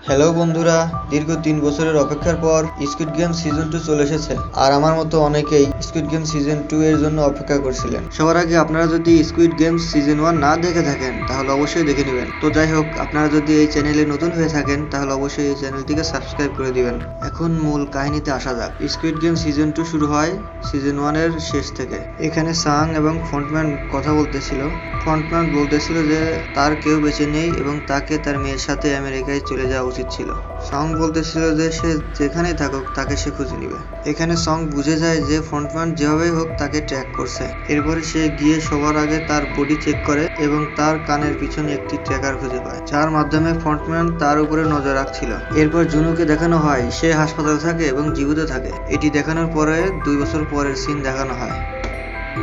Hello বন্ধুরা, দীর্ঘ 3 বছরের অপেক্ষার পর স্কুইড গেম সিজন 2 চলে এসেছে। আর আমার মতো অনেকেই স্কুইড গেম সিজন 2 এর জন্য অপেক্ষা করছিলেন। সবার আগে আপনারা যদি স্কুইড গেম সিজন 1 না দেখে থাকেন তাহলে অবশ্যই দেখে নেবেন। তো যাই হোক, আপনারা যদি এই চ্যানেলে নতুন হয়ে থাকেন তাহলে অবশ্যই এই চ্যানেলটিকে সাবস্ক্রাইব করে দিবেন। এখন মূল কাহিনীতে আসা যাক। স্কুইড গেম সিজন 2 শুরু হয় সিজন 1 এর শেষ থেকে। এখানে সাং এবং ফ্রন্টম্যান কথা বলতেছিল। ফ্রন্টম্যান বলতেছিল যে তার কেউ বেঁচে নেই এবং তাকে তার মেয়ের সাথে আমেরিকায় চলে যাওয়া উচিত ছিল। সং বলতেছিল যে সে যেখানেই থাকুক তাকে সে খুঁজে নিবে। এখানে সং বুঝে যায় যে ফ্রন্টম্যান যেভাবেই হোক তাকে ট্র্যাক করছে। এরপরে সে গিয়ে সবার আগে তার বডি চেক করে এবং তার কানের পিছনে একটি ট্র্যাকার খুঁজে পায়, যার মাধ্যমে ফ্রন্টম্যান তার উপরে নজর রাখছিল। এরপর জুনুকে দেখানো হয় সে হাসপাতালে থাকে এবং জীবিত থাকে। এটি দেখানোর পরে 2 বছর পরের সিন দেখানো হয়।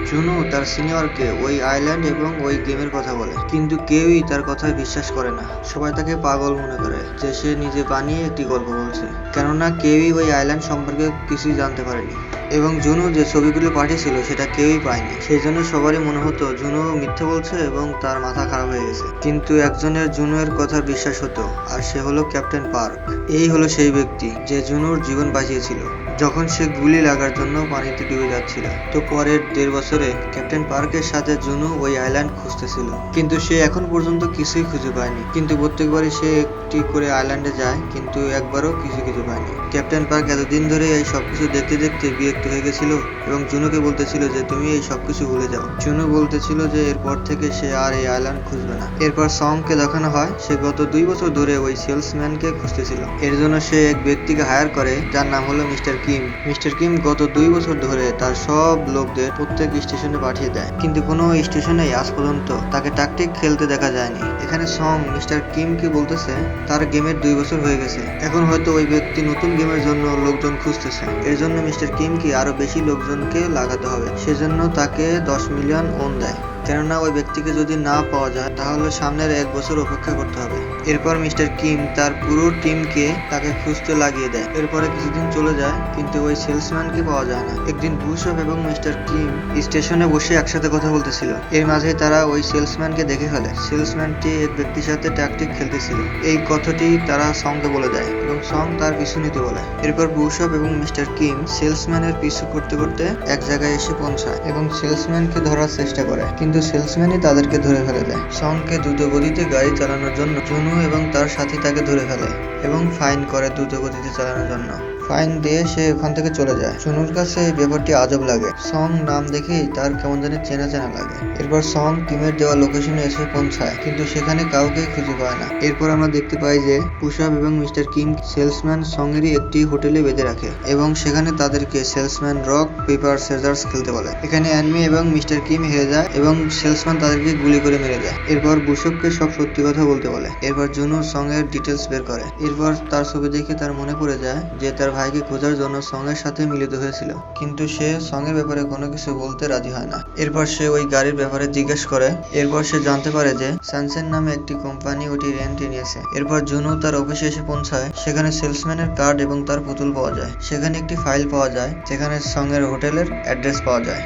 জুনু তার সিনিয়রকে ওই আইল্যান্ড এবং ওই গেমের কথা বলে, কিন্তু কেউই তার কথায় বিশ্বাস করে না। সবাই তাকে পাগল মনে করে যে সে নিজে বানিয়ে একটি গল্প বলছে, কেননা কেউই ওই আইল্যান্ড সম্পর্কে কিছুই জানতে পারেনি এবং জুনু যে ছবিগুলো পাঠিয়েছিল সেটা কেউই পায়নি। সেই জন্য সবারই মনে হতো জুনু মিথ্যে বলছে এবং তার মাথা খারাপ হয়ে গেছে। কিন্তু একজনের জুনুয়ের কথা বিশ্বাস হতো, আর সে হলো ক্যাপ্টেন পার্ক। এই হলো সেই ব্যক্তি যে জুনুর জীবন বাঁচিয়েছিল যখন সে গুলি লাগার জন্য পানিতে ডুবে যাচ্ছিল। তো পরের 1.5 বছরে ক্যাপ্টেন পার্কের সাথে জুনু ওই আইল্যান্ড খুঁজতেছিল, কিন্তু সে এখন পর্যন্ত কিছুই খুঁজে পায়নি। কিন্তু প্রত্যেকবারই সে একটি করে আইল্যান্ডে যায়, কিন্তু একবারও কিছু পায়নি। ক্যাপ্টেন পার্ক এতদিন ধরে এই সবকিছু দেখতে দেখতে বিরক্ত হয়ে গেছিল এবং জুনুকে বলতেছিল যে তুমি এই সবকিছু ভুলে যাও। জুনু বলতেছিল যে এরপর থেকে সে আর এই আইল্যান্ড খুঁজবে না। এরপর সংকে দেখানো হয় সে গত 2 বছর ধরে ওই সেলসম্যানকে খুঁজতেছিল। এর জন্য সে এক ব্যক্তিকে হায়ার করে যার নাম হলো মিস্টার কিম। মিস্টার কিম গত 2 বছর ধরে তার সব লোকদের প্রত্যেক স্টেশনে পাঠিয়ে দেয়, কিন্তু কোনো স্টেশনেই আজ পর্যন্ত তাকে ট্যাকটিক খেলতে দেখা যায়নি। এখানে সং মিস্টার কিমকে বলতেছে তার গেমের 2 বছর হয়ে গেছে, এখন হয়তো ওই ব্যক্তি নতুন গেমের জন্য লোকজন খুঁজতেছে। এর জন্য মিস্টার কিমকে আরো বেশি লোকজনকে লাগাতে হবে। সেজন্য তাকে 10 মিলিয়ন ওন দেয়, কেননা ওই ব্যক্তিকে যদি না পাওয়া যায় তাহলে সামনের 1 বছর অপেক্ষা করতে হবে। এরপর মিস্টার কিম তার পুরো টিমকে তাকে খুঁজতে লাগিয়ে দেয়। এরপরে কিছুদিন চলে যায়, কিন্তু ওই সেলসম্যানকে পাওয়া যায় না। একদিন বুশপ এবং মিস্টার কিম স্টেশনে বসে একসাথে কথা বলতেছিল। এর মাঝে তারা ওই সেলসম্যানকে দেখে ফেলে। সেলসম্যানটি এক ব্যক্তির সাথে ট্যাকটিক খেলতেছিল। এই কথাটি তারা সংকে বলে দেয় এবং সং তার পিছু নিতে বলে। এরপর বুশপ এবং মিস্টার কিম সেলসম্যানের পিছু করতে করতে এক জায়গায় এসে পৌঁছায় এবং সেলসম্যানকে ধরার চেষ্টা করে, কিন্তু সেলসম্যানই তাদেরকে ধরে ফেলে দেয়। সংকে দ্রুত গতিতে গাড়ি চালানোর জন্য জুনু এবং তার সাথী তাকে ধরে ফেলে এবং ফাইন করে দ্রুত গতিতে চালানোর জন্য। ফাইন দিয়ে সে ওখান থেকে চলে যায়। জুনুর কাছে এই ব্যাপারটি আজব লাগে। সং নাম দেখেই তার কেমন জানি চেনা চেনা লাগে। এরপর সং টিমের দেওয়া লোকেশনে এসে পৌঁছায়, কিন্তু সেখানে কাউকে খুঁজে পায় না। এরপর আমরা দেখতে পাই যে পুশআপ এবং মিস্টার কিম সেলসম্যান সঙ্গেরই একটি হোটেলে বেঁধে রাখে এবং সেখানে তাদেরকে সেলসম্যান রক পেপার সিজার্স খেলতে বলে। এখানে অ্যানমি এবং মিস্টার কিম হেরে যায় এবং সেলসম্যান তাদেরকে গুলি করে মেরে দেয়। এরপর বুশপকে সব সত্যি কথা বলতে বলে। এরপর জুনু সং এর ডিটেলস বের করে। এরপর তার ছবি দেখে তার মনে পড়ে যায় যে তার ভাইকে খোঁজার জন্য সং এর সাথে মিলিত হয়েছিল, কিন্তু সে সং এর ব্যাপারে কোনো কিছু বলতে রাজি হয় না। এরপর সে ওই গাড়ির ব্যাপারে জিজ্ঞেস করে। এরপর সে জানতে পারে যে সানসেন নামে একটি কোম্পানি ওটি রেন্টে নিয়েছে। এরপর জুনু তার অফিসে এসে পৌঁছায়। সেখানে সেলসম্যানের কার্ড এবং তার পুতুল পাওয়া যায়। সেখানে একটি ফাইল পাওয়া যায় যেখানে সং এর হোটেলের অ্যাড্রেস পাওয়া যায়।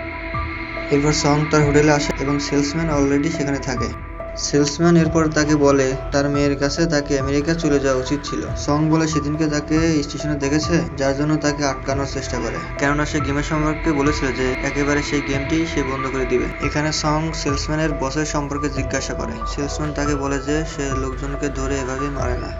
এরপর সং তার হোটেলে আসে এবং সেলসম্যান অলরেডি সেখানে থাকে। সেলসম্যান এরপর তাকে বলে তার মেয়ের কাছে তাকে আমেরিকা চলে যাওয়া উচিত ছিল। সং বলে সেদিনকে তাকে স্টেশনে দেখেছে, যার জন্য তাকে আটকানোর চেষ্টা করে, কেননা সে গেমের সম্পর্কে বলেছিল যে একেবারে সেই গেমটি সে বন্ধ করে দিবে। এখানে সং সেলসম্যানের বসের সম্পর্কে জিজ্ঞাসা করে। সেলসম্যান তাকে বলে যে সে লোকজনকে ধরে এভাবে মারে না।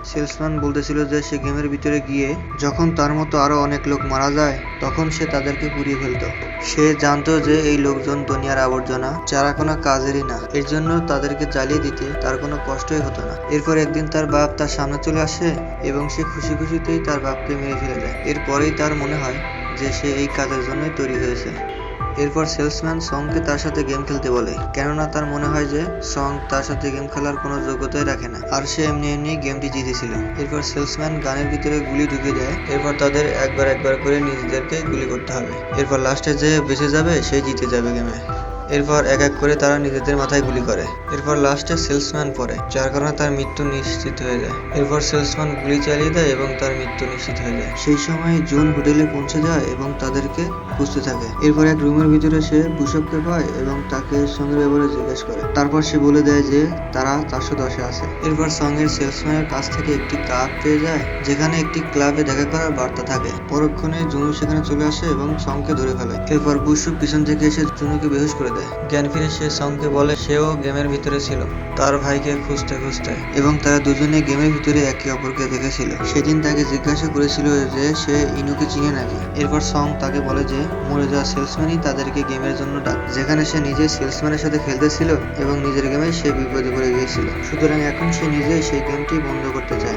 সেলসম্যান বলতেছিল যে সে গেমের ভিতরে গিয়ে যখন তার মতো আরো অনেক লোক মারা যায় তখন সে তাদেরকে পুড়িয়ে ফেলতো। সে জানতো যে এই লোকজন দুনিয়ার আবর্জনা যারা কোনো কাজেরই না, এর জন্য তাদেরকে জ্বালিয়ে দিতে তার কোনো কষ্টই হতো না। এরপর একদিন তার বাপ তার সামনে চলে আসে এবং সে খুশি খুশিতেই তার বাপকে মেরে ফেলে দেয়। এরপরেই তার মনে হয় যে সে এই কাজের জন্যই তৈরি হয়েছে। এরপর সেলসম্যান সংকে তার সাথে গেম খেলতে বলে, কেননা তার মনে হয় যে সং তার সাথে গেম খেলার কোনো যোগ্যতাই রাখে না, আর সে এমনি গেমটি জিতেছিল। এরপর সেলসম্যান গানের ভিতরে গুলি ঢুকে দেয়। এরপর তাদের একবার করে নিজেদেরকে গুলি করতে হবে। এরপর লাস্টে যে বেঁচে যাবে সেই জিতে যাবে গেমে। এরপর এক এক করে তারা নিজেদের মাথায় গুলি করে। এরপর লাস্টে সেলসম্যান পড়ে, যার কারণে তার মৃত্যু নিশ্চিত হয়ে যায়। এরপর সেলসম্যান গুলি চালিয়ে দেয় এবং তার মৃত্যু নিশ্চিত হয়ে যায়। সেই সময় জুন হোটেলে পৌঁছে যায় এবং তাদেরকে খুঁজতে থাকে। এরপর এক রুমের ভিতরে সে বুশপকে পায় এবং তাকে সঙ্গের ব্যাপারে জিজ্ঞেস করে। তারপর সে বলে দেয় যে তারা 410-এ আছে। এরপর সঙ্গের সেলসম্যানের কাছ থেকে একটি কার্ড পেয়ে যায়, যেখানে একটি ক্লাবে দেখা করার বার্তা থাকে। পরক্ষণে জুনু সেখানে চলে আসে এবং সঙ্গকে ধরে ফেলে। এরপর বুশপ পিছন থেকে এসে জুনুকে বেহুশ করে দেয়। জ্ঞান ফিরে সে সঙ্গকে বলে সেও গেমের ভিতরে ছিল তার ভাইকে খুঁজতে খুঁজতে, এবং তারা দুজনে গেমের ভিতরে একে অপরকে দেখেছিল। সেদিন তাকে জিজ্ঞাসা করেছিল যে সে ইনুকে চিনে নাকি। এরপর সং তাকে বলে যে মরে যাওয়া সেলসম্যানই তাদেরকে গেমের জন্য ডাক, যেখানে সে নিজে সেলসম্যানের সাথে খেলতেছিল এবং নিজের গেমে সে বিপদে পড়ে গিয়েছিল। সুতরাং এখন সে নিজেই সেই গেমটি বন্ধ করতে চায়।